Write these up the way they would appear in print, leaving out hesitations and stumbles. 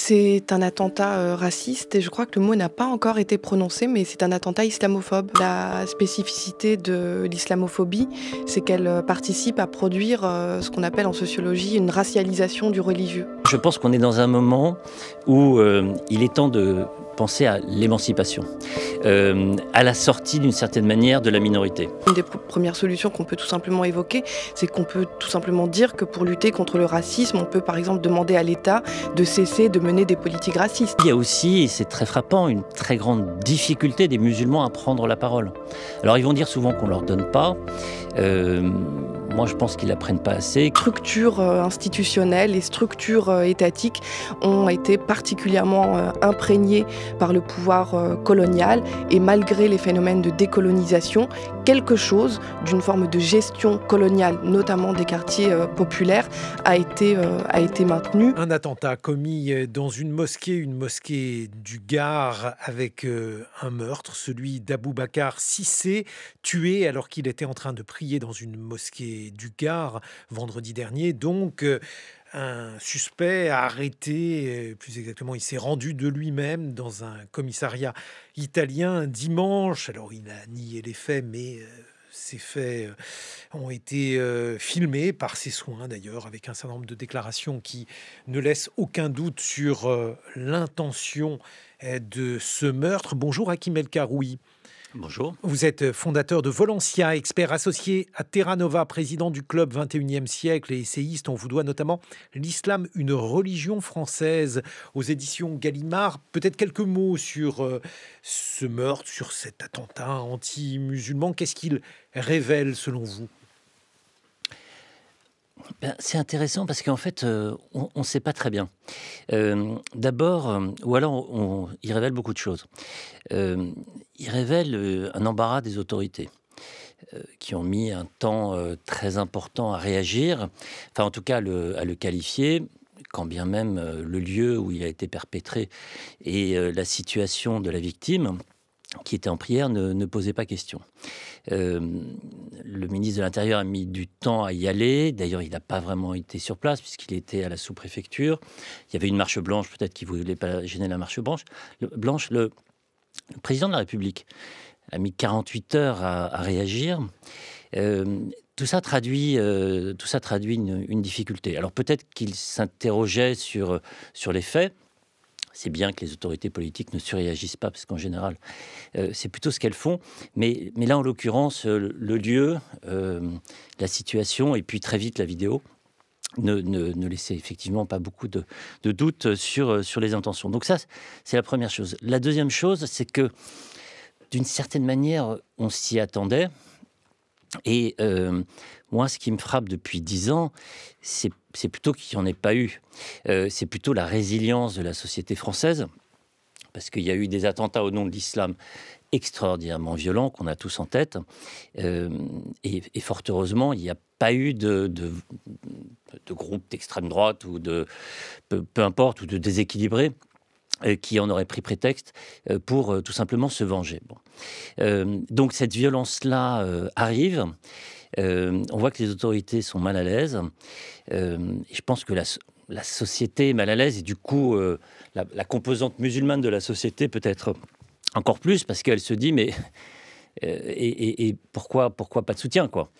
C'est un attentat raciste et je crois que le mot n'a pas encore été prononcé, mais c'est un attentat islamophobe. La spécificité de l'islamophobie, c'est qu'elle participe à produire ce qu'on appelle en sociologie une racialisation du religieux. Je pense qu'on est dans un moment où il est temps de penser à l'émancipation, à la sortie d'une certaine manière de la minorité. Une des premières solutions qu'on peut tout simplement évoquer, c'est qu'on peut tout simplement dire que pour lutter contre le racisme, on peut par exemple demander à l'État de cesser de mener des politiques racistes. Il y a aussi, et c'est très frappant, une très grande difficulté des musulmans à prendre la parole. Alors ils vont dire souvent qu'on ne leur donne pas. Moi je pense qu'ils ne l'apprennent pas assez. Structures institutionnelles et structures étatiques ont été particulièrement imprégnées par le pouvoir colonial et malgré les phénomènes de décolonisation, quelque chose d'une forme de gestion coloniale, notamment des quartiers populaires, a été maintenu. Un attentat commis dans une mosquée du Gard avec un meurtre, celui d'Aboubacar Cissé, tué alors qu'il était en train de prier dans une mosquée du Gard vendredi dernier. Donc, un suspect arrêté, plus exactement, il s'est rendu de lui-même dans un commissariat italien dimanche. Alors, il a nié les faits, mais ces faits ont été filmés par ses soins, d'ailleurs, avec un certain nombre de déclarations qui ne laissent aucun doute sur l'intention de ce meurtre. Bonjour Hakim El Karoui. Bonjour. Vous êtes fondateur de Volentia, expert associé à Terra Nova, président du club 21e siècle et essayiste. On vous doit notamment L'Islam, une religion française aux éditions Gallimard. Peut-être quelques mots sur ce meurtre, sur cet attentat anti-musulman. Qu'est-ce qu'il révèle selon vous ? C'est intéressant parce qu'en fait, on ne sait pas très bien. D'abord, ou alors il révèle beaucoup de choses. Il révèle un embarras des autorités qui ont mis un temps très important à réagir, enfin en tout cas à le qualifier, quand bien même le lieu où il a été perpétré et la situation de la victime qui était en prière ne posait pas question. Le ministre de l'Intérieur a mis du temps à y aller. D'ailleurs, il n'a pas vraiment été sur place puisqu'il était à la sous-préfecture. Il y avait une marche blanche, peut-être qu'il ne voulait pas gêner la marche blanche. Le président de la République a mis 48 heures à réagir. Tout ça traduit une difficulté. Alors peut-être qu'il s'interrogeait sur les faits. C'est bien que les autorités politiques ne surréagissent pas, parce qu'en général, c'est plutôt ce qu'elles font. Mais là, en l'occurrence, le lieu, la situation, et puis très vite la vidéo, ne laissait effectivement pas beaucoup de doutes sur les intentions. Donc ça, c'est la première chose. La deuxième chose, c'est que, d'une certaine manière, on s'y attendait. Et moi, ce qui me frappe depuis 10 ans, c'est plutôt qu'il n'y en ait pas eu. C'est plutôt la résilience de la société française, parce qu'il y a eu des attentats au nom de l'islam extraordinairement violents qu'on a tous en tête. Et fort heureusement, il n'y a pas eu de groupe d'extrême droite ou peu importe, ou de déséquilibrés qui en aurait pris prétexte pour tout simplement se venger. Donc cette violence-là arrive. On voit que les autorités sont mal à l'aise. Et je pense que la société est mal à l'aise et du coup, la composante musulmane de la société peut-être encore plus parce qu'elle se dit mais et pourquoi pas de soutien quoi.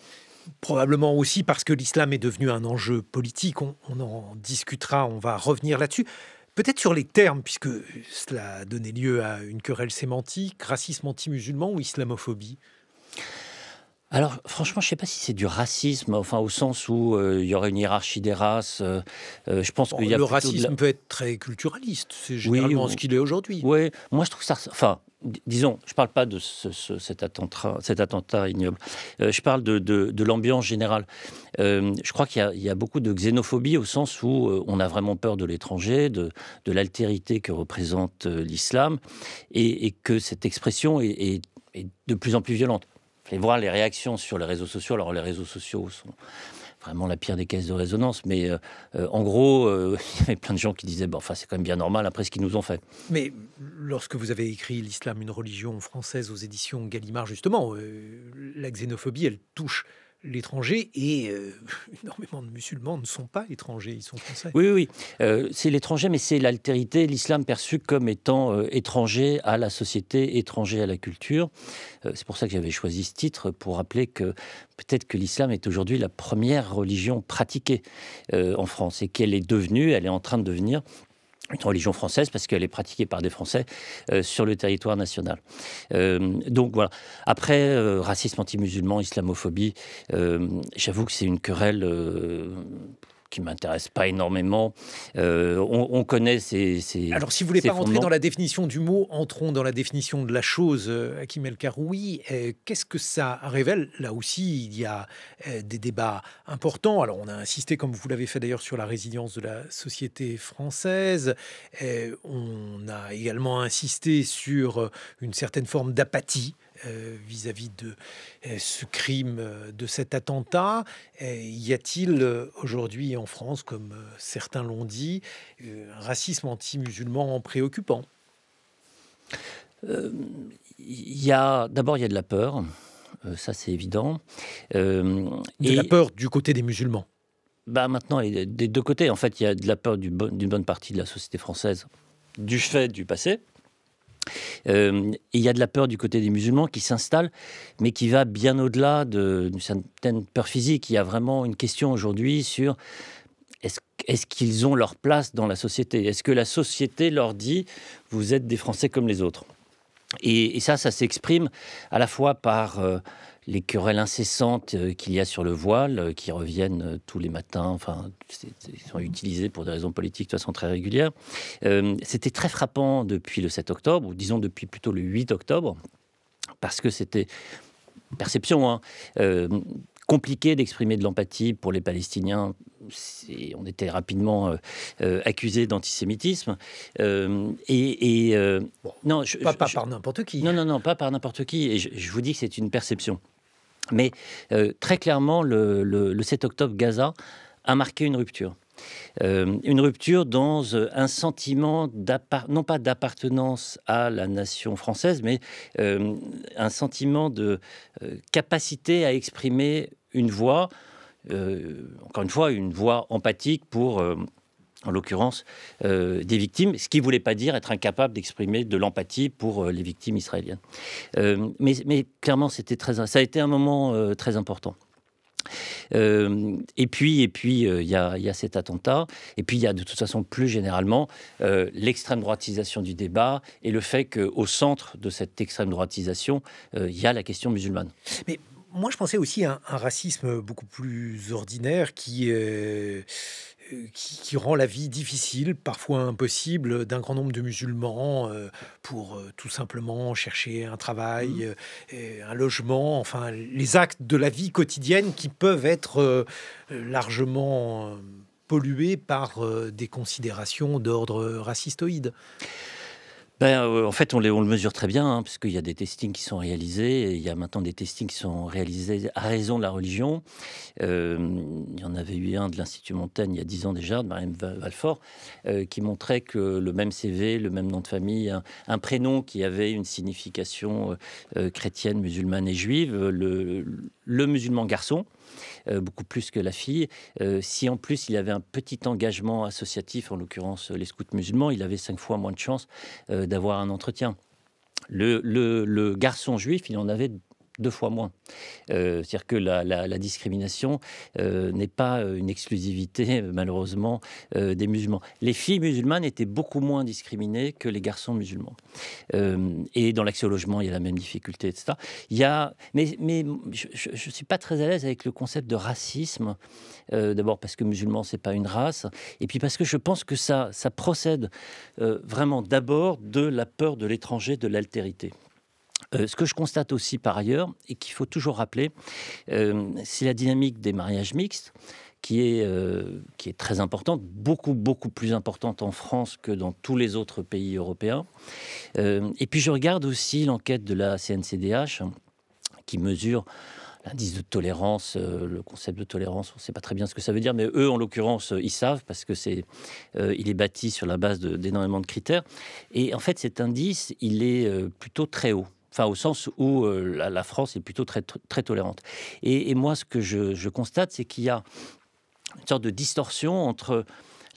Probablement aussi parce que l'islam est devenu un enjeu politique. On en discutera, on va revenir là-dessus. Peut-être sur les termes, puisque cela a donné lieu à une querelle sémantique, racisme anti-musulman ou islamophobie ? Alors, franchement, je ne sais pas si c'est du racisme, enfin, au sens où il y aurait une hiérarchie des races. Je pense qu'il y a le racisme peut être très culturaliste, c'est généralement ce qu'il est aujourd'hui. Oui, moi je trouve ça... Enfin, disons, je ne parle pas de cet attentat ignoble. Je parle de l'ambiance générale. Je crois qu'il y a beaucoup de xénophobie au sens où on a vraiment peur de l'étranger, de l'altérité que représente l'islam, et que cette expression est de plus en plus violente. Vous allez voir les réactions sur les réseaux sociaux. Alors, les réseaux sociaux sont vraiment la pire des caisses de résonance. Mais en gros, il y avait plein de gens qui disaient c'est quand même bien normal après ce qu'ils nous ont fait. Mais lorsque vous avez écrit L'Islam, une religion française aux éditions Gallimard, justement, la xénophobie, elle touche l'étranger et énormément de musulmans ne sont pas étrangers, ils sont français. Oui, oui, oui. C'est l'étranger, mais c'est l'altérité, l'islam perçu comme étant étranger à la société, étranger à la culture. C'est pour ça que j'avais choisi ce titre, pour rappeler que peut-être que l'islam est aujourd'hui la première religion pratiquée en France et qu'elle est devenue, elle est en train de devenir une religion française parce qu'elle est pratiquée par des Français sur le territoire national. Donc voilà. Après, racisme anti-musulman, islamophobie, j'avoue que c'est une querelle qui m'intéresse pas énormément. On connaît Alors, si vous voulez ces pas rentrer fondements. dans la définition du mot, entrons dans la définition de la chose, Hakim El Karoui. Qu'est-ce que ça révèle? Là aussi, il y a des débats importants. Alors, on a insisté, comme vous l'avez fait d'ailleurs, sur la résilience de la société française. On a également insisté sur une certaine forme d'apathie vis-à-vis de ce crime, de cet attentat. Y a-t-il aujourd'hui en France, comme certains l'ont dit, un racisme anti-musulman préoccupant? Euh, D'abord, il y a de la peur. Ça, c'est évident. De la Et peur du côté des musulmans. bah, maintenant, des deux côtés, en fait, il y a de la peur d'une bonne partie de la société française du fait du passé. Et il y a de la peur du côté des musulmans qui s'installe, mais qui va bien au-delà d'une certaine peur physique. Il y a vraiment une question aujourd'hui sur est-ce, est-ce qu'ils ont leur place dans la société? Est-ce que la société leur dit vous êtes des Français comme les autres? Et ça s'exprime à la fois par les querelles incessantes qu'il y a sur le voile, qui reviennent tous les matins, enfin, sont utilisées pour des raisons politiques de façon très régulière. C'était très frappant depuis le 7 octobre, ou disons depuis plutôt le 8 octobre, parce que c'était perception, hein, compliqué d'exprimer de l'empathie pour les Palestiniens. On était rapidement accusé d'antisémitisme. Bon, Non, pas par n'importe qui. non, non, non, pas par n'importe qui. Et je vous dis que c'est une perception. Mais très clairement, le 7 octobre, Gaza a marqué une rupture dans un sentiment non pas d'appartenance à la nation française, mais un sentiment de capacité à exprimer une voix, encore une fois, une voix empathique pour, en l'occurrence, des victimes, ce qui ne voulait pas dire être incapable d'exprimer de l'empathie pour les victimes israéliennes. Mais clairement, ça a été un moment très important. Et puis, il y a cet attentat. Et puis, il y a de toute façon, plus généralement, l'extrême droitisation du débat et le fait qu'au centre de cette extrême droitisation, il y a la question musulmane. Mais moi, je pensais aussi à un racisme beaucoup plus ordinaire qui rend la vie difficile, parfois impossible, d'un grand nombre de musulmans pour tout simplement chercher un travail, un logement, enfin les actes de la vie quotidienne qui peuvent être largement pollués par des considérations d'ordre racistoïde. En fait, on le mesure très bien, hein, parce qu'il y a des testings qui sont réalisés, et il y a maintenant des testings qui sont réalisés à raison de la religion. Il y en avait eu un de l'Institut Montaigne il y a 10 ans déjà, de Mariam Valfort, qui montrait que le même CV, le même nom de famille, un prénom qui avait une signification chrétienne, musulmane et juive, le musulman garçon, beaucoup plus que la fille. Si en plus il avait un petit engagement associatif, en l'occurrence les scouts musulmans, il avait 5 fois moins de chances d'avoir un entretien. Le garçon juif, il en avait 2 fois moins. C'est-à-dire que la discrimination n'est pas une exclusivité, malheureusement, des musulmans. Les filles musulmanes étaient beaucoup moins discriminées que les garçons musulmans. Et dans l'accès au logement, il y a la même difficulté, etc. Mais je ne suis pas très à l'aise avec le concept de racisme. D'abord parce que musulman, c'est pas une race. Et puis parce que je pense que ça procède vraiment d'abord de la peur de l'étranger, de l'altérité. Ce que je constate aussi par ailleurs, et qu'il faut toujours rappeler, c'est la dynamique des mariages mixtes, qui est très importante, beaucoup, beaucoup plus importante en France que dans tous les autres pays européens. Et puis je regarde aussi l'enquête de la CNCDH, qui mesure l'indice de tolérance, le concept de tolérance, on ne sait pas très bien ce que ça veut dire, mais eux, en l'occurrence, ils savent, parce que il est bâti sur la base d'énormément de critères. Et en fait, cet indice, il est plutôt très haut. Enfin, au sens où la France est plutôt très, très tolérante. Et moi, ce que je constate, c'est qu'il y a une sorte de distorsion entre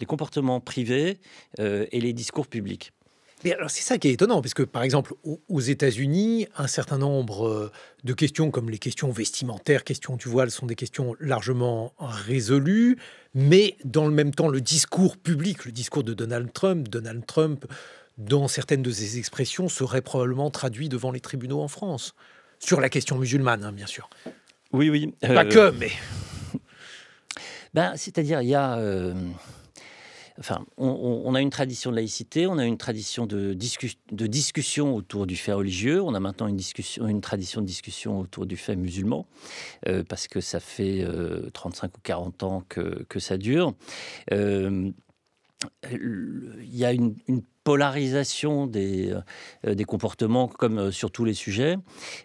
les comportements privés et les discours publics. Mais alors c'est ça qui est étonnant, parce que par exemple aux États-Unis, un certain nombre de questions comme les questions vestimentaires, questions du voile, sont des questions largement résolues, mais dans le même temps, le discours public, le discours de Donald Trump, dans certaines de ses expressions, serait probablement traduit devant les tribunaux en France. Sur la question musulmane, hein, bien sûr. Oui, oui. Pas que, mais... C'est-à-dire, il y a... on a une tradition de laïcité, on a une tradition de discussion autour du fait religieux, on a maintenant une tradition de discussion autour du fait musulman, parce que ça fait 35 ou 40 ans que ça dure. Il y a une polarisation des comportements comme sur tous les sujets.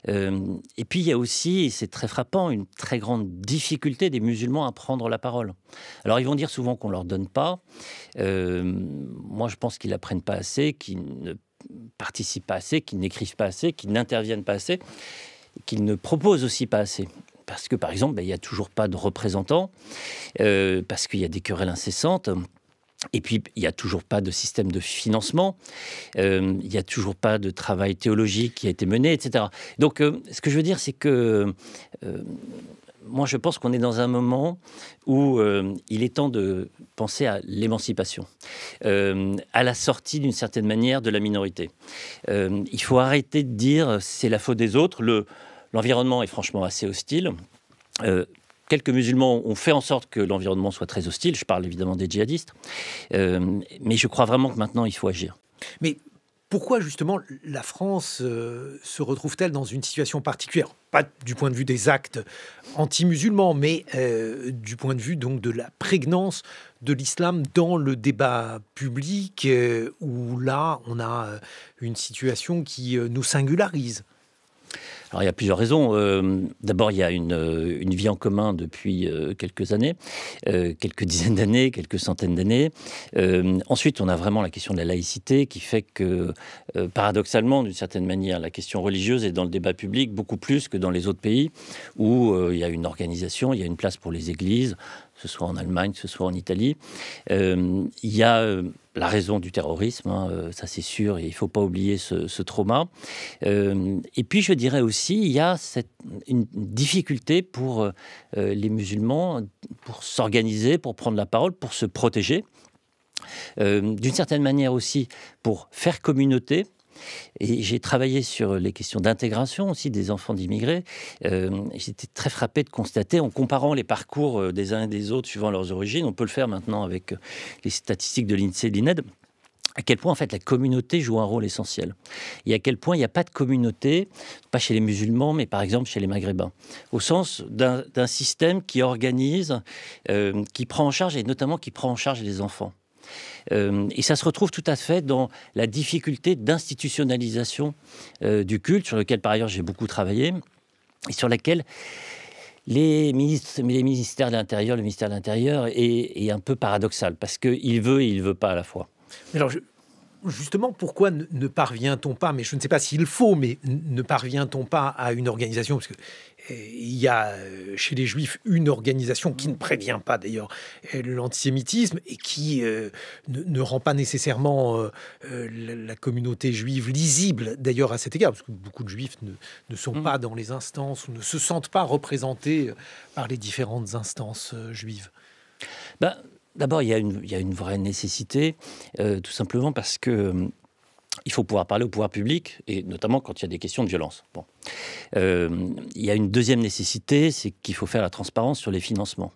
Et puis il y a aussi, et c'est très frappant, une très grande difficulté des musulmans à prendre la parole. Alors ils vont dire souvent qu'on ne leur donne pas. Moi je pense qu'ils n'apprennent pas assez, qu'ils ne participent pas assez, qu'ils n'écrivent pas assez, qu'ils n'interviennent pas assez, qu'ils ne proposent aussi pas assez. Parce que par exemple, il n'y a toujours pas de représentants, parce qu'il y a des querelles incessantes. Et puis, il n'y a toujours pas de système de financement, il n'y a toujours pas de travail théologique qui a été mené, etc. Donc, ce que je veux dire, c'est que moi, je pense qu'on est dans un moment où il est temps de penser à l'émancipation, à la sortie, d'une certaine manière, de la minorité. Il faut arrêter de dire c'est la faute des autres. L'environnement est franchement assez hostile. Quelques musulmans ont fait en sorte que l'environnement soit très hostile. Je parle évidemment des djihadistes. Mais je crois vraiment que maintenant, il faut agir. Mais pourquoi, justement, la France se retrouve-t-elle dans une situation particulière? Pas du point de vue des actes anti-musulmans, mais du point de vue donc, de la prégnance de l'islam dans le débat public, où là, on a une situation qui nous singularise. Alors, il y a plusieurs raisons. D'abord, il y a une vie en commun depuis quelques années, quelques dizaines d'années, quelques centaines d'années. Ensuite, on a vraiment la question de la laïcité qui fait que, paradoxalement, d'une certaine manière, la question religieuse est dans le débat public beaucoup plus que dans les autres pays où il y a une organisation, il y a une place pour les églises, que ce soit en Allemagne, que ce soit en Italie. Il y a la raison du terrorisme, hein, ça c'est sûr, et il ne faut pas oublier ce trauma. Et puis je dirais aussi, il y a une difficulté pour les musulmans pour s'organiser, pour prendre la parole, pour se protéger. D'une certaine manière aussi, pour faire communauté. Et j'ai travaillé sur les questions d'intégration aussi des enfants d'immigrés. J'étais très frappé de constater, en comparant les parcours des uns et des autres suivant leurs origines, on peut le faire maintenant avec les statistiques de l'INSEE et de l'INED, à quel point en fait la communauté joue un rôle essentiel. Et à quel point il n'y a pas de communauté, pas chez les musulmans, mais par exemple chez les maghrébins, au sens d'un système qui organise, qui prend en charge, et notamment qui prend en charge les enfants. Et ça se retrouve tout à fait dans la difficulté d'institutionnalisation du culte, sur lequel par ailleurs j'ai beaucoup travaillé, et sur laquelle le ministère de l'Intérieur est un peu paradoxal, parce qu'il veut et il ne veut pas à la fois. Alors, justement, pourquoi ne parvient-on pas, mais je ne sais pas s'il faut, mais ne parvient-on pas à une organisation, parce que il y a chez les Juifs une organisation qui ne prévient pas d'ailleurs l'antisémitisme et qui ne rend pas nécessairement la communauté juive lisible d'ailleurs à cet égard, parce que beaucoup de Juifs ne sont pas dans les instances ou ne se sentent pas représentés par les différentes instances juives. D'abord, il y a une vraie nécessité, tout simplement parce que il faut pouvoir parler au pouvoir public, et notamment quand il y a des questions de violence. Bon. Il y a une deuxième nécessité, c'est qu'il faut faire la transparence sur les financements.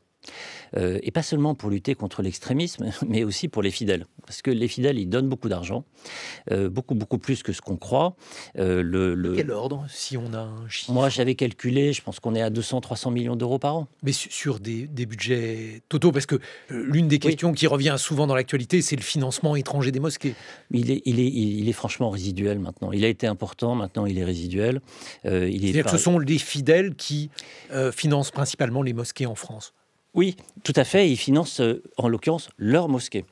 Et pas seulement pour lutter contre l'extrémisme, mais aussi pour les fidèles. Parce que les fidèles, ils donnent beaucoup d'argent, beaucoup plus que ce qu'on croit. Quel ordre, si on a un chiffre? Moi, j'avais calculé, je pense qu'on est à 200-300 millions d'euros par an. Mais sur des budgets totaux, parce que l'une des questions qui revient souvent dans l'actualité, c'est le financement étranger des mosquées. Il est franchement résiduel maintenant. Il a été important, maintenant il est résiduel. C'est-à-dire que ce sont les fidèles qui financent principalement les mosquées en France. Oui, tout à fait. Ils financent, en l'occurrence, leur mosquée.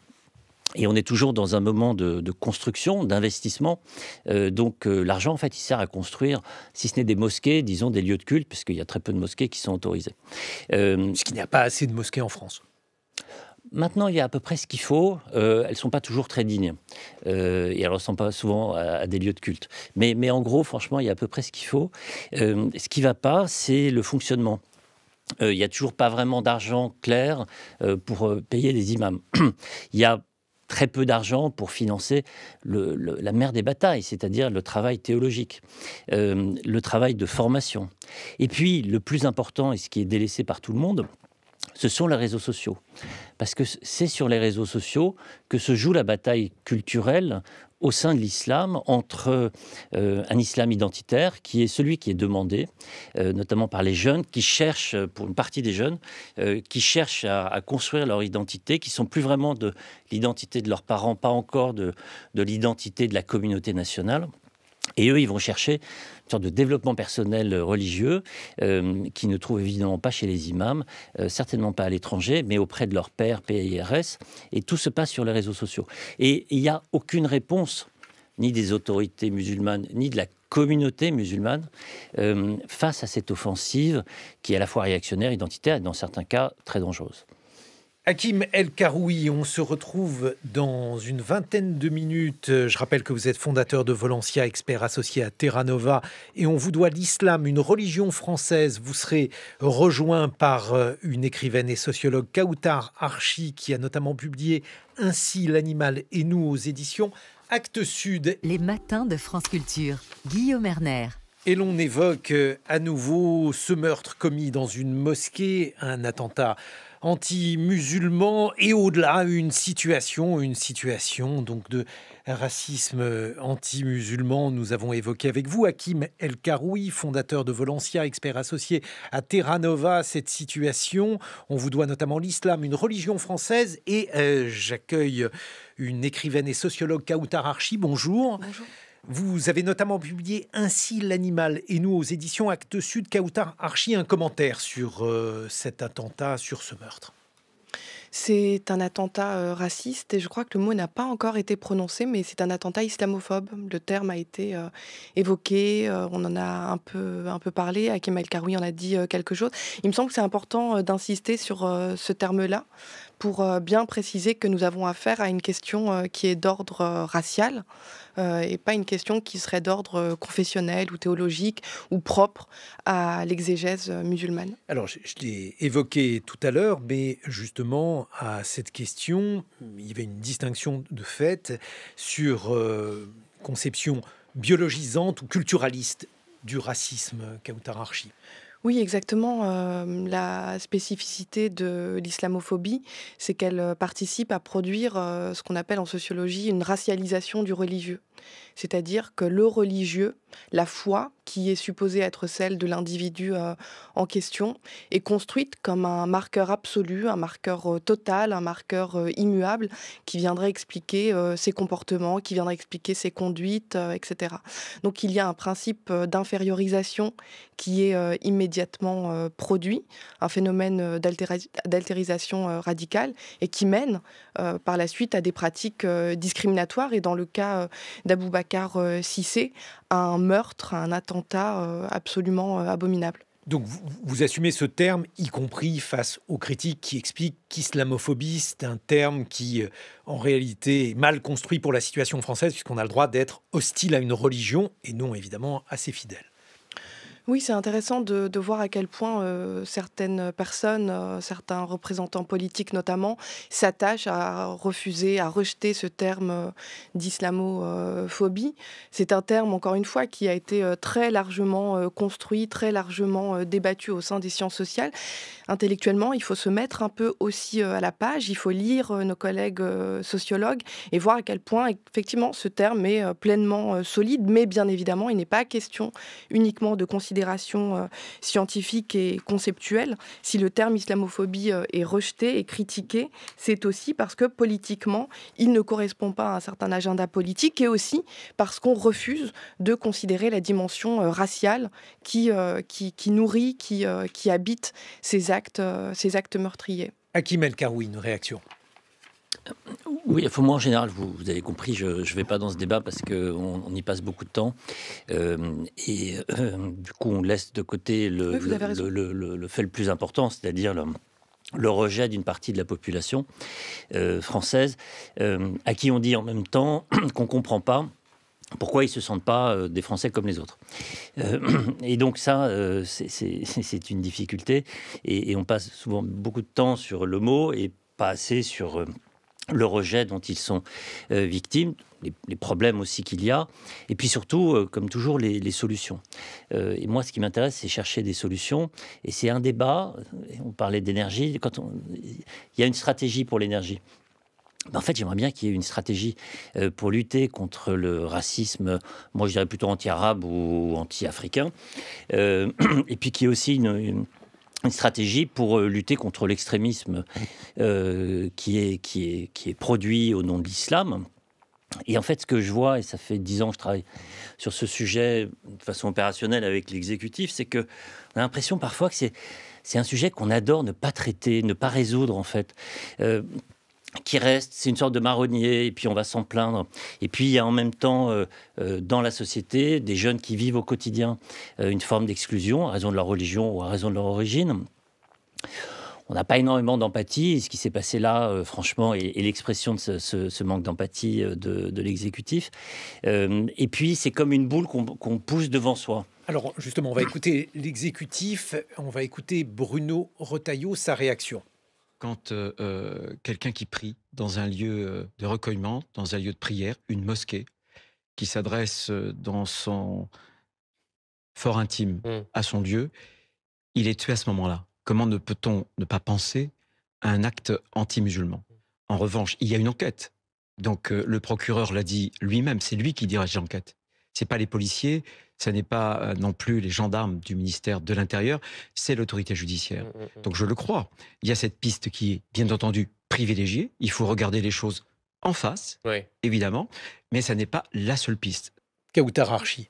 Et on est toujours dans un moment de construction, d'investissement. Donc l'argent, en fait, il sert à construire, si ce n'est des mosquées, disons des lieux de culte, puisqu'il y a très peu de mosquées qui sont autorisées. Puisqu'il n'y a pas assez de mosquées en France. Maintenant, il y a à peu près ce qu'il faut. Elles ne sont pas toujours très dignes. Et elles ne ressemblent pas souvent à des lieux de culte. Mais en gros, franchement, il y a à peu près ce qu'il faut. Ce qui ne va pas, c'est le fonctionnement. Il n'y a toujours pas vraiment d'argent clair pour payer les imams. Il y a très peu d'argent pour financer la mère des batailles, c'est-à-dire le travail théologique, le travail de formation. Et puis, le plus important, et ce qui est délaissé par tout le monde, ce sont les réseaux sociaux. Parce que c'est sur les réseaux sociaux que se joue la bataille culturelle au sein de l'islam entre un islam identitaire qui est celui qui est demandé, notamment par les jeunes qui cherchent, pour une partie des jeunes, qui cherchent à construire leur identité, qui sont plus vraiment de l'identité de leurs parents, pas encore de l'identité de la communauté nationale. Et eux, ils vont chercher une sorte de développement personnel religieux qui ne trouvent évidemment pas chez les imams, certainement pas à l'étranger, mais auprès de leur père, PIRS. Et tout se passe sur les réseaux sociaux. Et il n'y a aucune réponse, ni des autorités musulmanes, ni de la communauté musulmane, face à cette offensive qui est à la fois réactionnaire, identitaire et dans certains cas très dangereuse. Hakim El Karoui, on se retrouve dans une vingtaine de minutes. Je rappelle que vous êtes fondateur de Volencia, expert associé à Terra Nova, et on vous doit l'islam, une religion française. Vous serez rejoint par une écrivaine et sociologue, Kautar Archi, qui a notamment publié Ainsi l'animal et nous aux éditions Actes Sud. Les matins de France Culture, Guillaume Erner. Et l'on évoque à nouveau ce meurtre commis dans une mosquée, un attentat anti-musulman et au-delà une situation donc de racisme anti-musulman. Nous avons évoqué avec vous Hakim El Karoui, fondateur de Volencia, expert associé à Terra Nova, cette situation. On vous doit notamment l'islam, une religion française, et j'accueille une écrivaine et sociologue, Kautar Archi. Bonjour. Bonjour. Vous avez notamment publié Ainsi l'animal et nous aux éditions Actes Sud. Kautar Archi, un commentaire sur cet attentat, sur ce meurtre. C'est un attentat raciste et je crois que le mot n'a pas encore été prononcé, mais c'est un attentat islamophobe. Le terme a été évoqué, on en a un peu parlé, Hakim El Karoui en a dit quelque chose. Il me semble que c'est important d'insister sur ce terme-là pour bien préciser que nous avons affaire à une question qui est d'ordre racial et pas une question qui serait d'ordre confessionnel ou théologique ou propre à l'exégèse musulmane. Alors, je l'ai évoqué tout à l'heure, mais justement, à cette question, il y avait une distinction de fait sur conception biologisante ou culturaliste du racisme, Kautar Archi. Oui, exactement. La spécificité de l'islamophobie, c'est qu'elle participe à produire ce qu'on appelle en sociologie une racialisation du religieux. C'est-à-dire que le religieux, la foi, qui est supposée être celle de l'individu en question, est construite comme un marqueur absolu, un marqueur total, un marqueur immuable, qui viendrait expliquer ses comportements, qui viendrait expliquer ses conduites, etc. Donc il y a un principe d'infériorisation qui est immédiatement produit, un phénomène d'altérisation radicale, et qui mène par la suite à des pratiques discriminatoires, et dans le cas d'Aboubacar Cissé, un meurtre, un attentat absolument abominable. Donc vous assumez ce terme, y compris face aux critiques qui expliquent qu'islamophobie, c'est un terme qui, en réalité, est mal construit pour la situation française, puisqu'on a le droit d'être hostile à une religion, et non, évidemment, assez fidèle. Oui, c'est intéressant de voir à quel point certaines personnes, certains représentants politiques notamment, s'attachent à refuser, à rejeter ce terme d'islamophobie. C'est un terme, encore une fois, qui a été très largement construit, très largement débattu au sein des sciences sociales. Intellectuellement, il faut se mettre un peu aussi à la page, il faut lire nos collègues sociologues et voir à quel point, effectivement, ce terme est pleinement solide, mais bien évidemment, il n'est pas question uniquement de considération scientifique et conceptuelle. Si le terme islamophobie est rejeté et critiqué, c'est aussi parce que politiquement, il ne correspond pas à un certain agenda politique, et aussi parce qu'on refuse de considérer la dimension raciale qui nourrit, qui habite ces actes meurtriers. Hakim El Karoui, une réaction. Oui, enfin, moi en général, vous avez compris, je ne vais pas dans ce débat parce qu'on y passe beaucoup de temps. Du coup, on laisse de côté Oui, vous avez raison. le fait le plus important, c'est-à-dire le rejet d'une partie de la population française, à qui on dit en même temps qu'on ne comprend pas pourquoi ils ne se sentent pas des Français comme les autres. Euh, et donc ça, c'est une difficulté. Et on passe souvent beaucoup de temps sur le mot et pas assez sur le rejet dont ils sont victimes, les problèmes aussi qu'il y a, et puis surtout, comme toujours, les solutions. Et moi, ce qui m'intéresse, c'est chercher des solutions, et c'est un débat, on parlait d'énergie, il y a une stratégie pour l'énergie. En fait, j'aimerais bien qu'il y ait une stratégie pour lutter contre le racisme, moi je dirais plutôt anti-arabe ou anti-africain, euh, et puis qu'il y ait aussi une stratégie pour lutter contre l'extrémisme qui est produit au nom de l'islam. Et en fait, ce que je vois, et ça fait 10 ans que je travaille sur ce sujet de façon opérationnelle avec l'exécutif, c'est que on a l'impression parfois que c'est un sujet qu'on adore ne pas traiter, ne pas résoudre en fait. Qui reste, c'est une sorte de marronnier, et puis on va s'en plaindre. Et puis il y a en même temps, dans la société, des jeunes qui vivent au quotidien une forme d'exclusion à raison de leur religion ou à raison de leur origine. On n'a pas énormément d'empathie. Et ce qui s'est passé là, franchement, est l'expression de ce manque d'empathie de l'exécutif. Et puis, c'est comme une boule qu'on pousse devant soi. Alors justement, on va écouter l'exécutif, on va écouter Bruno Retailleau, sa réaction. Quand quelqu'un qui prie dans un lieu de recueillement, dans un lieu de prière, une mosquée, qui s'adresse dans son fort intime à son Dieu, il est tué à ce moment-là. Comment ne peut-on ne pas penser à un acte anti-musulman? En revanche, il y a une enquête. Donc le procureur l'a dit lui-même, c'est lui qui dirige l'enquête. C'est pas les policiers, ce n'est pas non plus les gendarmes du ministère de l'Intérieur, c'est l'autorité judiciaire. Donc je le crois. Il y a cette piste qui est bien entendu privilégiée. Il faut regarder les choses en face, Oui. évidemment, mais ça n'est pas la seule piste. Kautar Archi.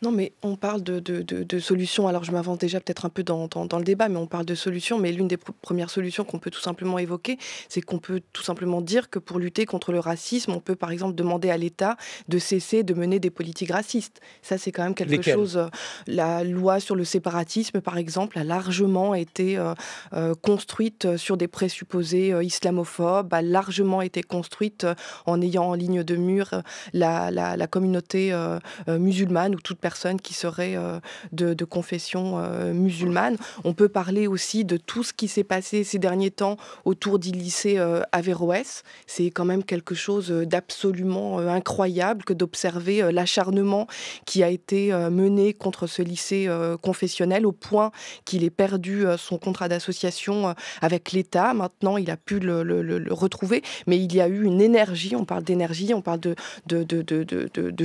Non, mais on parle de solutions. Alors, je m'avance déjà peut-être un peu dans le débat, mais on parle de solutions. Mais l'une des premières solutions qu'on peut tout simplement évoquer, c'est qu'on peut tout simplement dire que pour lutter contre le racisme, on peut par exemple demander à l'État de cesser de mener des politiques racistes. Ça, c'est quand même quelque Lesquelles? chose. La loi sur le séparatisme, par exemple, a largement été construite sur des présupposés islamophobes, a largement été construite en ayant en ligne de mur la communauté musulmane ou toute personne qui serait de confession musulmane. On peut parler aussi de tout ce qui s'est passé ces derniers temps autour du lycée Averroès. C'est quand même quelque chose d'absolument incroyable que d'observer l'acharnement qui a été mené contre ce lycée confessionnel au point qu'il ait perdu son contrat d'association avec l'État. Maintenant, il a pu le retrouver, mais il y a eu une énergie, on parle d'énergie, on parle de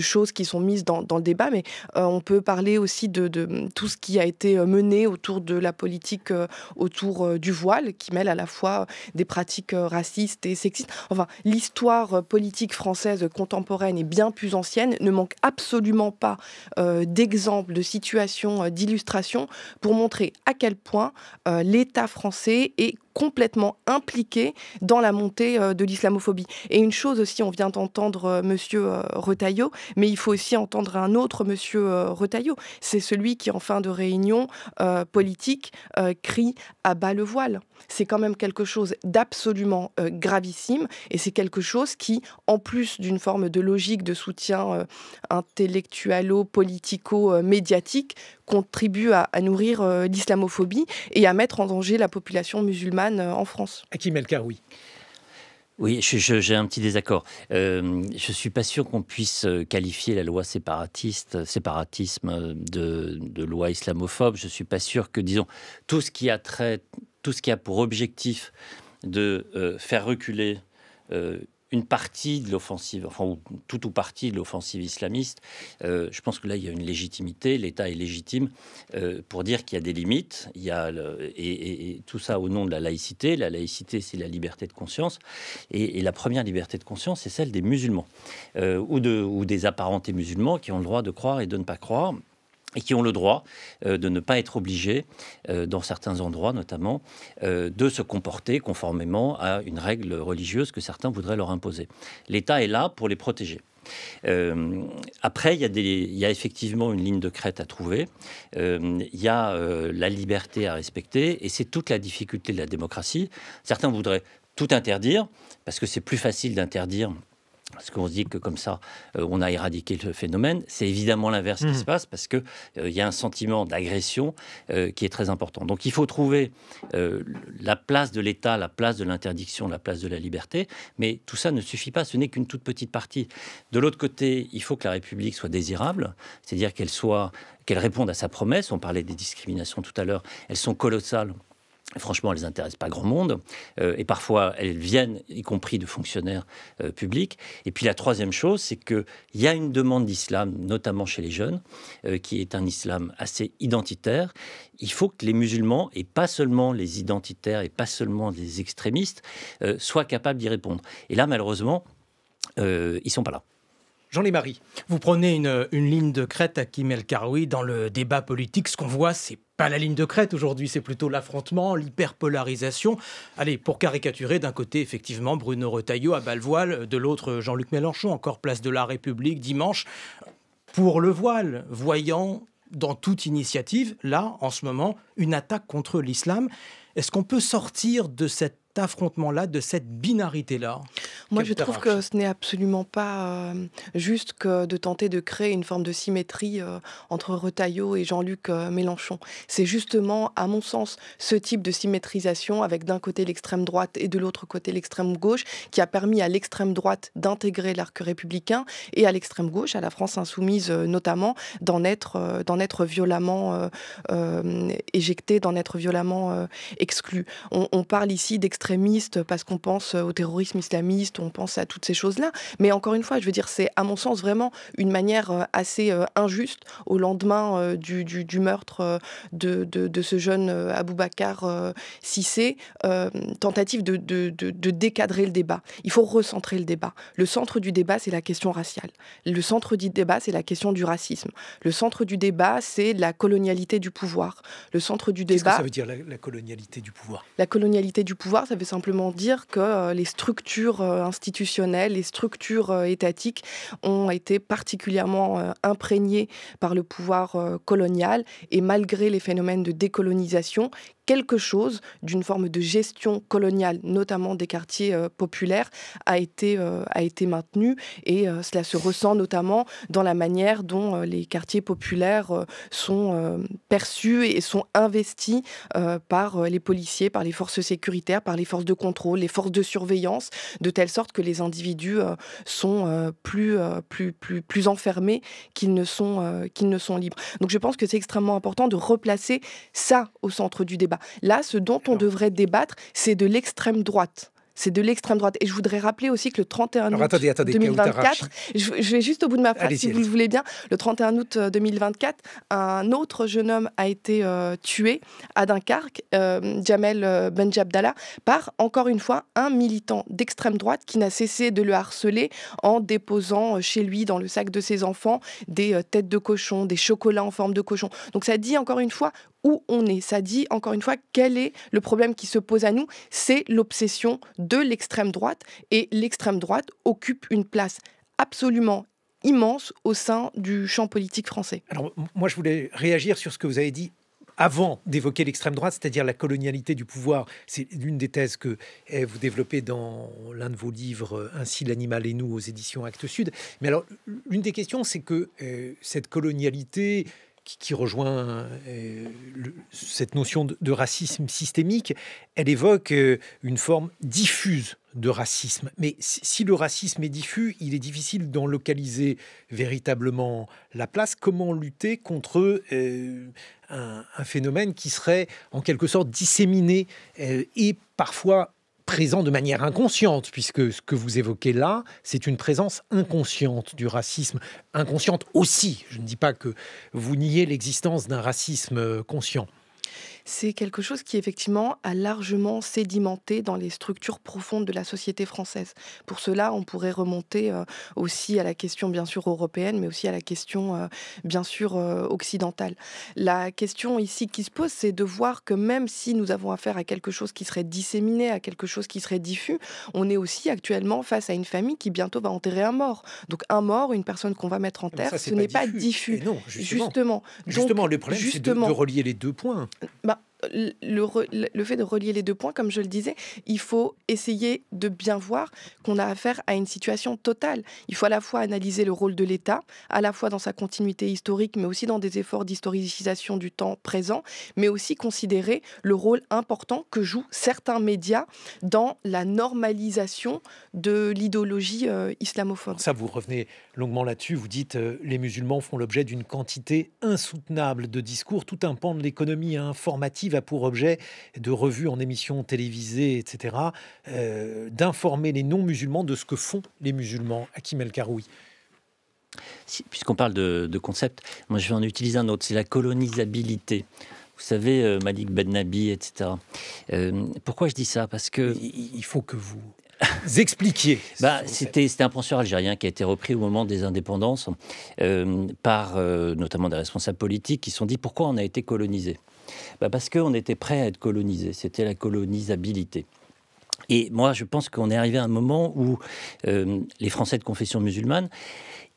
choses qui sont mises dans le débat, mais on peut parler aussi de tout ce qui a été mené autour de la politique autour du voile, qui mêle à la fois des pratiques racistes et sexistes. Enfin, l'histoire politique française contemporaine est bien plus ancienne, ne manque absolument pas d'exemples, de situations, d'illustrations pour montrer à quel point l'État français est complètement impliqué dans la montée de l'islamophobie. Et une chose aussi, on vient d'entendre monsieur Retailleau, mais il faut aussi entendre un autre monsieur Retailleau. C'est celui qui, en fin de réunion politique, crie à bas le voile. C'est quand même quelque chose d'absolument gravissime, et c'est quelque chose qui, en plus d'une forme de logique de soutien intellectualo-politico-médiatique, contribue à nourrir l'islamophobie et à mettre en danger la population musulmane en France. Hakim El Karoui. Oui, j'ai un petit désaccord. Je ne suis pas sûr qu'on puisse qualifier la loi séparatisme de loi islamophobe. Je ne suis pas sûr que, disons, tout ce qui a pour objectif de faire reculer une partie de l'offensive, enfin, ou toute ou partie de l'offensive islamiste, je pense que là, il y a une légitimité, l'État est légitime pour dire qu'il y a des limites, et tout ça au nom de la laïcité. La laïcité, c'est la liberté de conscience, et la première liberté de conscience, c'est celle des musulmans, ou des apparentés musulmans qui ont le droit de croire et de ne pas croire. et qui ont le droit de ne pas être obligés, dans certains endroits notamment, de se comporter conformément à une règle religieuse que certains voudraient leur imposer. L'État est là pour les protéger. Après, il y a effectivement une ligne de crête à trouver. Il y a la liberté à respecter, et c'est toute la difficulté de la démocratie. Certains voudraient tout interdire, parce que c'est plus facile d'interdire. Parce qu'on se dit que comme ça, on a éradiqué le phénomène. C'est évidemment l'inverse qui se passe, parce qu'il y a un sentiment d'agression qui est très important. Donc il faut trouver la place de l'État, la place de l'interdiction, la place de la liberté. Mais tout ça ne suffit pas, ce n'est qu'une toute petite partie. De l'autre côté, il faut que la République soit désirable, c'est-à-dire qu'elle réponde à sa promesse. On parlait des discriminations tout à l'heure, elles sont colossales. Franchement, elles n'intéressent pas grand monde. Et parfois, elles viennent, y compris de fonctionnaires publics. Et puis la troisième chose, c'est qu'il y a une demande d'islam, notamment chez les jeunes, qui est un islam assez identitaire. Il faut que les musulmans, et pas seulement les identitaires, et pas seulement les extrémistes, soient capables d'y répondre. Et là, malheureusement, ils ne sont pas là. Jean Lémarie. Vous prenez une ligne de crête, Hakim El Karoui, dans le débat politique. Ce qu'on voit, c'est pas la ligne de crête aujourd'hui, c'est plutôt l'affrontement, l'hyperpolarisation. Allez, pour caricaturer, d'un côté, effectivement, Bruno Retailleau à Balles-Voiles, de l'autre, Jean-Luc Mélenchon, encore place de la République, dimanche, pour le voile, voyant dans toute initiative, là, en ce moment, une attaque contre l'islam. Est-ce qu'on peut sortir de cet affrontement-là, de cette binarité-là? Moi, je trouve que ce n'est absolument pas juste que de tenter de créer une forme de symétrie entre Retailleau et Jean-Luc Mélenchon. C'est justement, à mon sens, ce type de symétrisation avec d'un côté l'extrême droite et de l'autre côté l'extrême gauche qui a permis à l'extrême droite d'intégrer l'arc républicain et à l'extrême gauche, à la France insoumise notamment, d'en être violemment éjecté, d'en être violemment exclu. On parle ici d'extrémistes parce qu'on pense au terrorisme islamiste, on pense à toutes ces choses-là. Mais encore une fois, je veux dire, c'est à mon sens vraiment une manière assez injuste au lendemain du meurtre de ce jeune Aboubacar Cissé, tentative de décadrer le débat. Il faut recentrer le débat. Le centre du débat, c'est la question raciale. Le centre du débat, c'est la question du racisme. Le centre du débat, c'est la colonialité du pouvoir. Le centre du débat... Qu'est-ce que ça veut dire, la colonialité du pouvoir? La colonialité du pouvoir, ça veut simplement dire que les structures institutionnelles, les structures étatiques ont été particulièrement imprégnées par le pouvoir colonial, et malgré les phénomènes de décolonisation, quelque chose d'une forme de gestion coloniale, notamment des quartiers populaires, a été maintenu, et cela se ressent notamment dans la manière dont les quartiers populaires sont perçus et sont investis par les policiers, par les forces sécuritaires, par les forces de contrôle, les forces de surveillance, de telle sorte que les individus sont plus enfermés qu'ils ne sont libres. Donc je pense que c'est extrêmement important de replacer ça au centre du débat. Là, ce dont on devrait débattre, c'est de l'extrême droite. C'est de l'extrême droite. Et je voudrais rappeler aussi que le 31 août 2024, je vais juste au bout de ma phrase, si vous le voulez bien, le 31 août 2024, un autre jeune homme a été tué à Dunkerque, Jamel Benjabdallah, par, encore une fois, un militant d'extrême droite qui n'a cessé de le harceler en déposant chez lui, dans le sac de ses enfants, des têtes de cochon, des chocolats en forme de cochon. Donc ça dit, encore une fois, où on est. Ça dit, encore une fois, quel est le problème qui se pose à nous. C'est l'obsession de l'extrême droite. Et l'extrême droite occupe une place absolument immense au sein du champ politique français. Alors, moi, je voulais réagir sur ce que vous avez dit avant d'évoquer l'extrême droite, c'est-à-dire la colonialité du pouvoir. C'est l'une des thèses que vous développez dans l'un de vos livres, Ainsi l'animal et nous, aux éditions Actes Sud. Mais alors, l'une des questions, c'est que cette colonialité qui rejoint cette notion de racisme systémique, elle évoque une forme diffuse de racisme. Mais si le racisme est diffus, il est difficile d'en localiser véritablement la place. Comment lutter contre un phénomène qui serait en quelque sorte disséminé et parfois présent de manière inconsciente, puisque ce que vous évoquez là, c'est une présence inconsciente du racisme. Inconsciente aussi. Je ne dis pas que vous niez l'existence d'un racisme conscient. C'est quelque chose qui, effectivement, a largement sédimenté dans les structures profondes de la société française. Pour cela, on pourrait remonter aussi à la question, bien sûr, européenne, mais aussi à la question, bien sûr, occidentale. La question ici qui se pose, c'est de voir que même si nous avons affaire à quelque chose qui serait disséminé, à quelque chose qui serait diffus, on est aussi actuellement face à une famille qui bientôt va enterrer un mort. Donc un mort, une personne qu'on va mettre en Mais terre, ça, ce c'est pas n'est pas diffus. diffus. Et non, Justement. Justement, Donc, le problème, c'est de justement, relier les deux points. bah, le fait de relier les deux points, comme je le disais, il faut essayer de bien voir qu'on a affaire à une situation totale. Il faut à la fois analyser le rôle de l'État, à la fois dans sa continuité historique, mais aussi dans des efforts d'historicisation du temps présent, mais aussi considérer le rôle important que jouent certains médias dans la normalisation de l'idéologie islamophobe. Ça, vous revenez longuement là-dessus. Vous dites les musulmans font l'objet d'une quantité insoutenable de discours. Tout un pan de l'économie informative a pour objet de revues en émissions télévisées, etc., d'informer les non-musulmans de ce que font les musulmans. Hakim El-Karoui. Puisqu'on parle de concept, moi je vais en utiliser un autre, c'est la colonisabilité. Vous savez, Malik Ben-Nabi, etc. Pourquoi je dis ça? Parce que... Il faut que vous expliquiez. C'était un penseur algérien qui a été repris au moment des indépendances par notamment des responsables politiques qui se sont dit pourquoi on a été colonisé. Parce qu'on était prêt à être colonisé, c'était la colonisabilité. Et moi, je pense qu'on est arrivé à un moment où les Français de confession musulmane,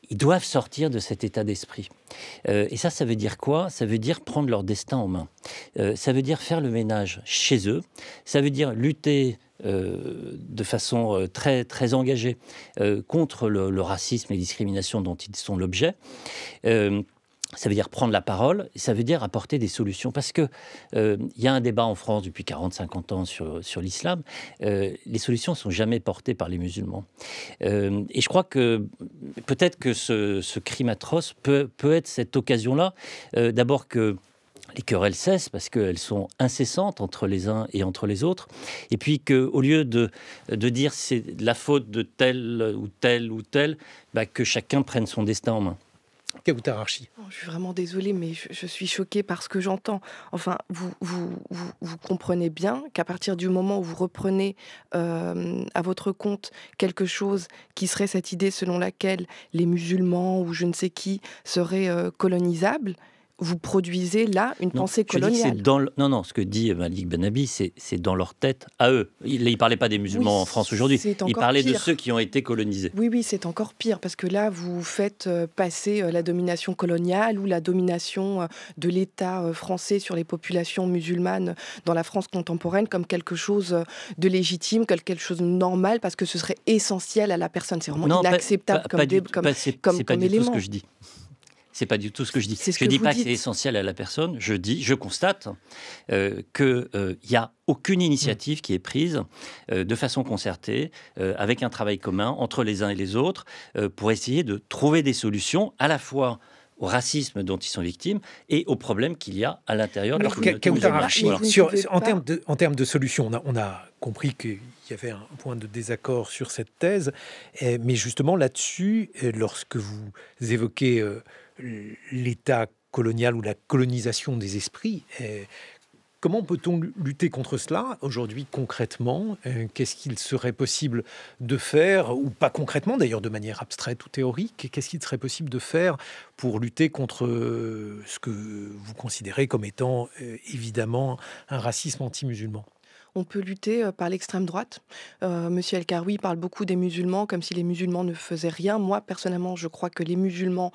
ils doivent sortir de cet état d'esprit. Et ça veut dire quoi? Ça veut dire prendre leur destin en main. Ça veut dire faire le ménage chez eux. Ça veut dire lutter de façon très, très engagée contre le racisme et la discrimination dont ils sont l'objet. Ça veut dire prendre la parole, et ça veut dire apporter des solutions. Parce qu'il y a un débat en France depuis 40-50 ans sur l'islam. Les solutions ne sont jamais portées par les musulmans. Et je crois que peut-être que ce crime atroce peut être cette occasion-là. D'abord que les querelles cessent parce qu'elles sont incessantes entre les uns et entre les autres. Et puis qu'au lieu de dire c'est la faute de tel ou tel ou tel, que chacun prenne son destin en main. Kawthar Archi. Je suis vraiment désolée, mais je suis choquée par ce que j'entends. Enfin, vous comprenez bien qu'à partir du moment où vous reprenez à votre compte quelque chose qui serait cette idée selon laquelle les musulmans ou je ne sais qui seraient colonisables, vous produisez là une pensée coloniale. Non, ce que dit Malik Ben-Nabi, c'est dans leur tête à eux. Il ne parlait pas des musulmans en France aujourd'hui, il parlait de ceux qui ont été colonisés. Oui, c'est encore pire, parce que là, vous faites passer la domination coloniale ou la domination de l'État français sur les populations musulmanes dans la France contemporaine comme quelque chose de légitime, quelque chose de normal, parce que ce serait essentiel à la personne. C'est vraiment inacceptable comme élément. C'est pas du tout ce que je dis. C'est pas du tout ce que je dis. Je ne dis pas que c'est essentiel à la personne. Je constate qu'il n'y a aucune initiative qui est prise de façon concertée, avec un travail commun entre les uns et les autres, pour essayer de trouver des solutions à la fois au racisme dont ils sont victimes et aux problèmes qu'il y a à l'intérieur de la communauté musulmane. En termes de solutions, on a compris qu'il y avait un point de désaccord sur cette thèse, mais justement là-dessus, lorsque vous évoquez l'état colonial ou la colonisation des esprits, comment peut-on lutter contre cela aujourd'hui concrètement? Qu'est-ce qu'il serait possible de faire, ou pas concrètement d'ailleurs, de manière abstraite ou théorique? Qu'est-ce qu'il serait possible de faire pour lutter contre ce que vous considérez comme étant évidemment un racisme anti-musulman? On peut lutter par l'extrême droite. Monsieur El-Karoui parle beaucoup des musulmans comme si les musulmans ne faisaient rien. Moi, personnellement, je crois que les musulmans,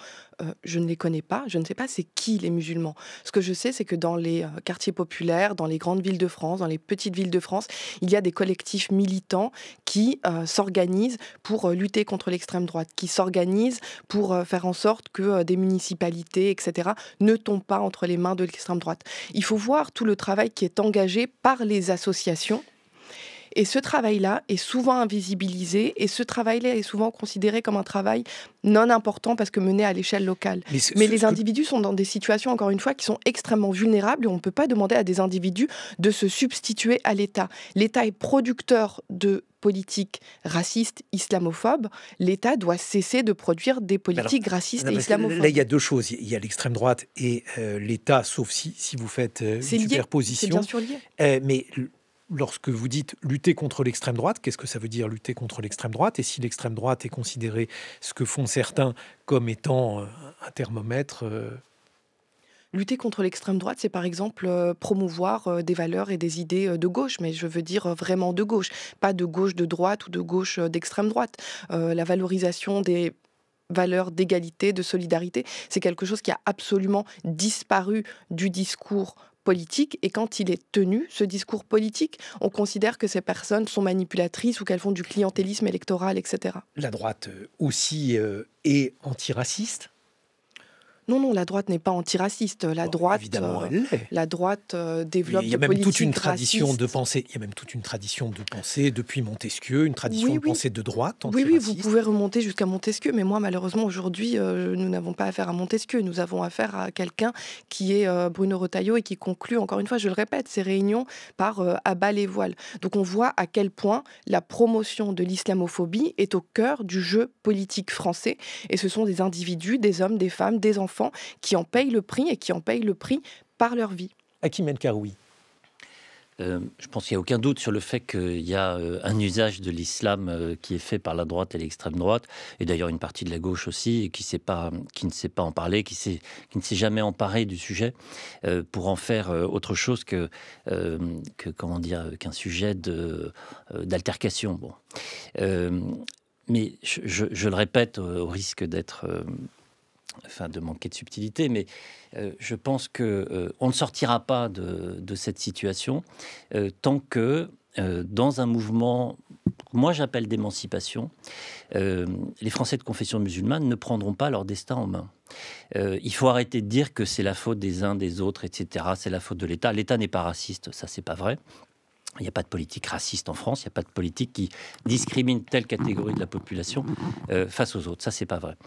je ne les connais pas. Je ne sais pas c'est qui les musulmans. Ce que je sais, c'est que dans les quartiers populaires, dans les grandes villes de France, dans les petites villes de France, il y a des collectifs militants qui s'organisent pour lutter contre l'extrême droite, qui s'organisent pour faire en sorte que des municipalités, etc., ne tombent pas entre les mains de l'extrême droite. Il faut voir tout le travail qui est engagé par les associations. Et ce travail-là est souvent invisibilisé et ce travail-là est souvent considéré comme un travail non important parce que mené à l'échelle locale. Mais les individus sont dans des situations, encore une fois, qui sont extrêmement vulnérables et on ne peut pas demander à des individus de se substituer à l'État. L'État est producteur de politique raciste, islamophobe, l'État doit cesser de produire des politiques racistes et islamophobes. Là, il y a deux choses. Il y a l'extrême droite et l'État, sauf si vous faites une superposition. C'est bien sûr lié. Mais lorsque vous dites lutter contre l'extrême droite, qu'est-ce que ça veut dire lutter contre l'extrême droite? Et si l'extrême droite est considérée, ce que font certains, comme étant un thermomètre Lutter contre l'extrême droite, c'est par exemple promouvoir des valeurs et des idées de gauche, mais je veux dire vraiment de gauche, pas de gauche de droite ou de gauche d'extrême droite. La valorisation des valeurs d'égalité, de solidarité, c'est quelque chose qui a absolument disparu du discours politique, et quand il est tenu, ce discours politique, on considère que ces personnes sont manipulatrices ou qu'elles font du clientélisme électoral, etc. La droite aussi est antiraciste. Non, la droite n'est pas antiraciste. La droite, évidemment, elle l'est. La droite développe il y a des même toute une politiques tradition racistes. de pensée. Il y a même toute une tradition de pensée depuis Montesquieu, une tradition de pensée de droite Oui, antiraciste. vous pouvez remonter jusqu'à Montesquieu, mais moi, malheureusement, aujourd'hui, nous n'avons pas affaire à Montesquieu. Nous avons affaire à quelqu'un qui est Bruno Retailleau et qui conclut, encore une fois, je le répète, ces réunions par à bas les voiles. Donc on voit à quel point la promotion de l'islamophobie est au cœur du jeu politique français. Et ce sont des individus, des hommes, des femmes, des enfants qui en payent le prix et qui en payent le prix par leur vie. Hakim El Karoui. Je pense qu'il n'y a aucun doute sur le fait qu'il y a un usage de l'islam qui est fait par la droite et l'extrême droite, et d'ailleurs une partie de la gauche aussi, qui ne sait pas en parler, qui ne s'est jamais emparé du sujet pour en faire autre chose qu'un sujet d'altercation. Bon. Mais je le répète au risque d'être... de manquer de subtilité, mais je pense qu'on ne sortira pas de cette situation tant que dans un mouvement, moi j'appelle d'émancipation, les Français de confession musulmane ne prendront pas leur destin en main. Il faut arrêter de dire que c'est la faute des uns, des autres, etc. C'est la faute de l'État. L'État n'est pas raciste, ça c'est pas vrai. Il n'y a pas de politique raciste en France, il n'y a pas de politique qui discrimine telle catégorie de la population face aux autres. Ça, c'est pas vrai.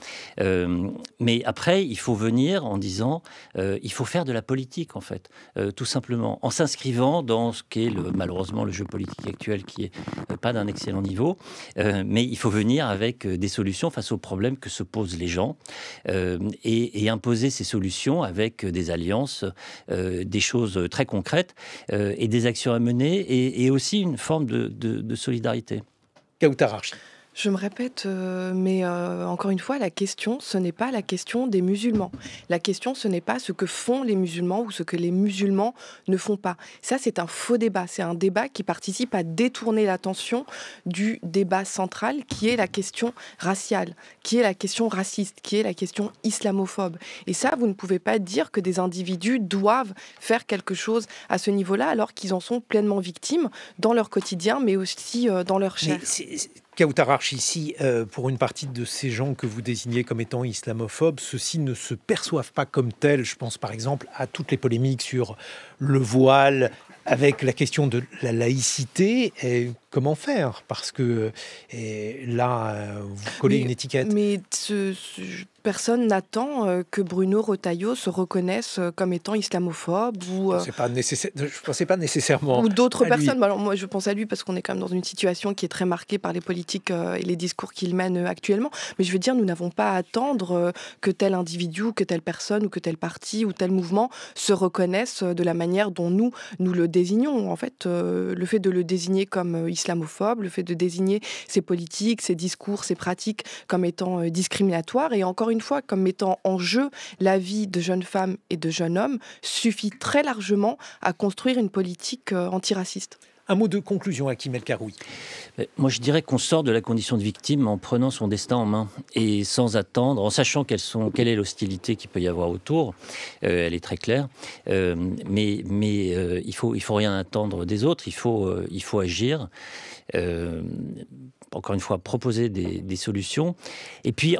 Mais après, il faut venir en disant, il faut faire de la politique, en fait, tout simplement, en s'inscrivant dans ce qu'est malheureusement le jeu politique actuel, qui est pas d'un excellent niveau. Mais il faut venir avec des solutions face aux problèmes que se posent les gens et imposer ces solutions avec des alliances, des choses très concrètes et des actions à mener. Et aussi une forme de solidarité. Kauthar Archi. Je me répète, mais encore une fois, la question, ce n'est pas la question des musulmans. La question, ce n'est pas ce que font les musulmans ou ce que les musulmans ne font pas. Ça, c'est un faux débat. C'est un débat qui participe à détourner l'attention du débat central, qui est la question raciale, qui est la question raciste, qui est la question islamophobe. Et ça, vous ne pouvez pas dire que des individus doivent faire quelque chose à ce niveau-là, alors qu'ils en sont pleinement victimes dans leur quotidien, mais aussi dans leur chair. Kauthar Archi, si pour une partie de ces gens que vous désignez comme étant islamophobes, ceux-ci ne se perçoivent pas comme tels, je pense par exemple à toutes les polémiques sur le voile, avec la question de la laïcité, comment faire? Parce que là, vous collez une étiquette. Mais personne n'attend que Bruno Retailleau se reconnaisse comme étant islamophobe ou C'est pas nécessaire. Je pensais pas nécessairement. Ou d'autres à lui. personnes. Alors moi, je pense à lui parce qu'on est quand même dans une situation qui est très marquée par les politiques et les discours qu'il mène actuellement. Mais je veux dire, nous n'avons pas à attendre que tel individu, que telle personne, ou que tel parti, ou tel mouvement se reconnaisse de la manière dont nous le désignons. En fait, le fait de le désigner comme islamophobe, le fait de désigner ses politiques, ses discours, ses pratiques comme étant discriminatoires, et encore une fois, comme mettant en jeu la vie de jeunes femmes et de jeunes hommes, suffit très largement à construire une politique antiraciste. Un mot de conclusion, Hakim El Karoui. Moi, je dirais qu'on sort de la condition de victime en prenant son destin en main et sans attendre, en sachant quelle est l'hostilité qu'il peut y avoir autour. Elle est très claire. Mais il faut rien attendre des autres. Il faut agir. Encore une fois, proposer des solutions. Et puis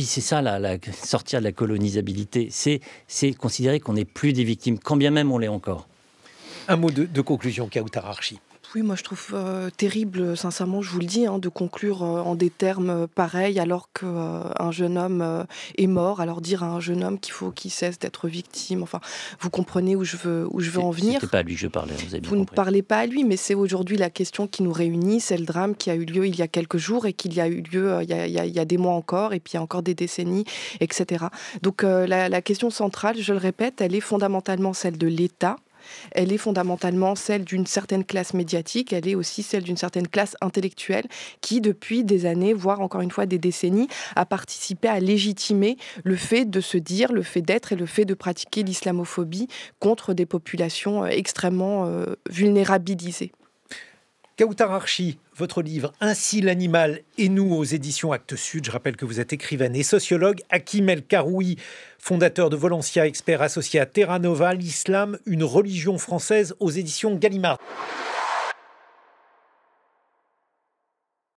c'est ça, sortir de la colonisabilité. C'est considérer qu'on n'est plus des victimes, quand bien même on l'est encore. Un mot de conclusion, Kauthar Archi. Oui, moi je trouve terrible, sincèrement, je vous le dis, de conclure en des termes pareils alors qu'un jeune homme est mort. Alors dire à un jeune homme qu'il faut qu'il cesse d'être victime, enfin, vous comprenez où je veux en venir. C'était pas à lui que je parlais, vous avez bien Vous ne compris. parlez pas à lui, mais c'est aujourd'hui la question qui nous réunit. C'est le drame qui a eu lieu il y a quelques jours et qu'il y a eu lieu il y a des mois encore, et puis il y a encore des décennies, etc. Donc la question centrale, je le répète, elle est fondamentalement celle de l'État. Elle est fondamentalement celle d'une certaine classe médiatique, elle est aussi celle d'une certaine classe intellectuelle qui, depuis des années, voire encore une fois des décennies, a participé à légitimer le fait de se dire, le fait d'être et le fait de pratiquer l'islamophobie contre des populations extrêmement vulnérabilisées. Kautar Archi, votre livre « Ainsi l'animal et nous » aux éditions Actes Sud. Je rappelle que vous êtes écrivaine et sociologue. Hakim El Karoui, fondateur de Volencia, expert associé à Terra Nova, l'islam, une religion française aux éditions Gallimard.